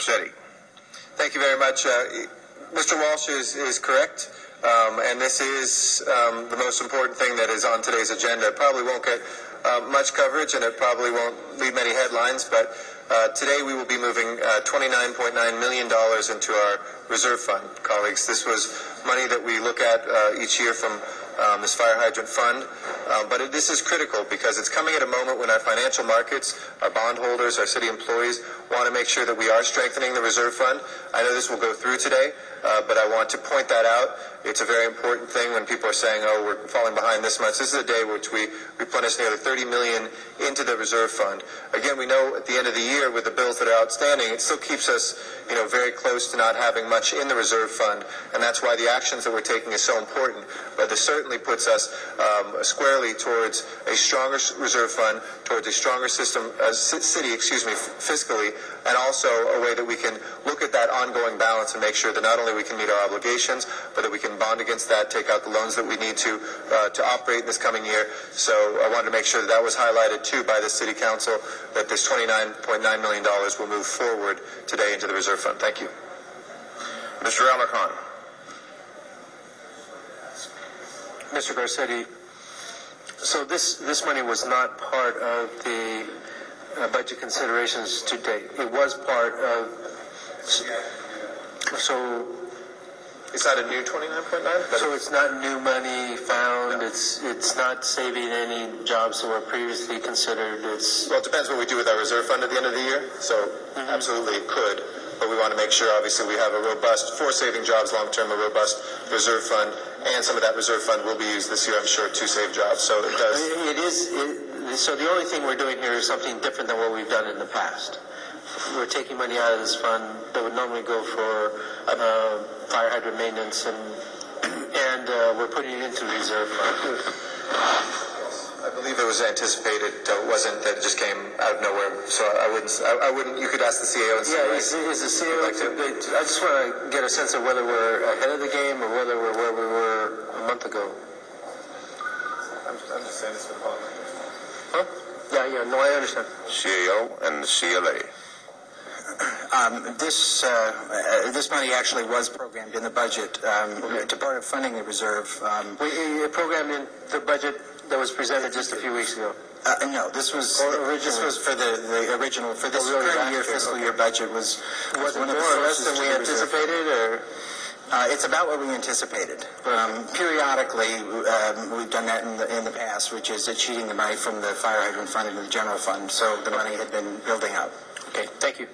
Garcetti. Thank you very much. Mr. Walsh is correct, and this is the most important thing that is on today's agenda. It probably won't get much coverage, and it probably won't leave many headlines, but today we will be moving $29.9 million into our reserve fund, colleagues. This was money that we look at each year from this fire hydrant fund, but this is critical because it's coming at a moment when our financial markets, our bondholders, our city employees want to make sure that we are strengthening the reserve fund. I know this will go through today, but I want to point that out. It's a very important thing when people are saying, oh, we're falling behind this much. This is a day which we replenish nearly $30 million into the reserve fund. Again, we know at the end of the year with the bills that are outstanding, it still keeps us, very close to not having much in the reserve fund, and that's why the actions that we're taking is so important. But this certainly puts us squarely towards a stronger reserve fund, towards a stronger system, city, fiscally, and also a way that we can look at that ongoing balance and make sure that not only we can meet our obligations, but that we can bond against that, take out the loans that we need to operate this coming year. So I wanted to make sure that that was highlighted too by the City Council, that this $29.9 million will move forward today into the reserve fund. Thank you. Mr. Alarcon. Mr. Garcetti, so this money was not part of the budget considerations to date. It was part of, so is that a new 29.9? So it's not new money found. No. It's not saving any jobs that were previously considered. Well, it depends what we do with our reserve fund at the end of the year. So absolutely it could, but we want to make sure obviously we have a robust, for saving jobs long term, a robust reserve fund, and some of that reserve fund will be used this year, I'm sure, to save jobs. So it does. So the only thing we're doing here is something different than what we've done in the past. We're taking money out of this fund that would normally go for fire hydrant maintenance, and we're putting it into the reserve fund. I believe it was anticipated. It wasn't that it just came out of nowhere. So I wouldn't. You could ask the CEO and see. Yeah, is the CEO? I just want to get a sense of whether we're ahead of the game or whether we're where we were a month ago. I'm just saying this for the public. Huh? Yeah. No, I understand. CAO and the CLA. This money actually was programmed in the budget to part of funding the reserve. We programmed in the budget that was presented just a few weeks ago. No, this was for the original for this current year fiscal year budget was it more or less than we anticipated, or it's about what we anticipated. Periodically, we've done that in the past, which is cheating the money from the fire hydrant fund into the general fund. So the money had been building up. Okay, thank you.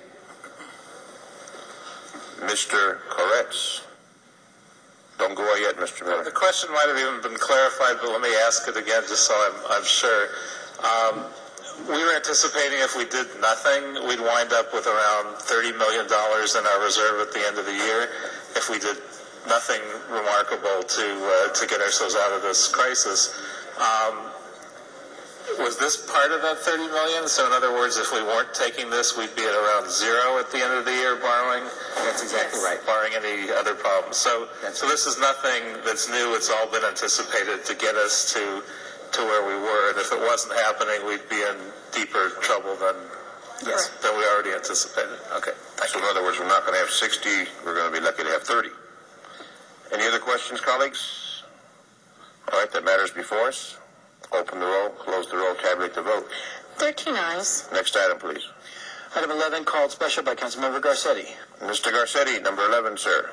Mr. Koretz. Don't go away yet, Mr. Miller. The question might have even been clarified, but let me ask it again just so I'm sure. We were anticipating if we did nothing, we'd wind up with around $30 million in our reserve at the end of the year if we did nothing remarkable to get ourselves out of this crisis. Was this part of that $30 million? So in other words, if we weren't taking this, we'd be at around zero at the end of the year, borrowing? That's exactly right. Barring any other problems. So this is nothing that's new. It's all been anticipated to get us to where we were. And if it wasn't happening, we'd be in deeper trouble than we already anticipated. Okay. So in other words, we're not going to have 60. We're going to be lucky to have 30. Any other questions, colleagues? All right, that matters before us. Open the roll, close the roll, tabulate the vote. 13 ayes. Next item, please. Item 11, called special by Councilmember Garcetti. Mr. Garcetti, number 11, sir.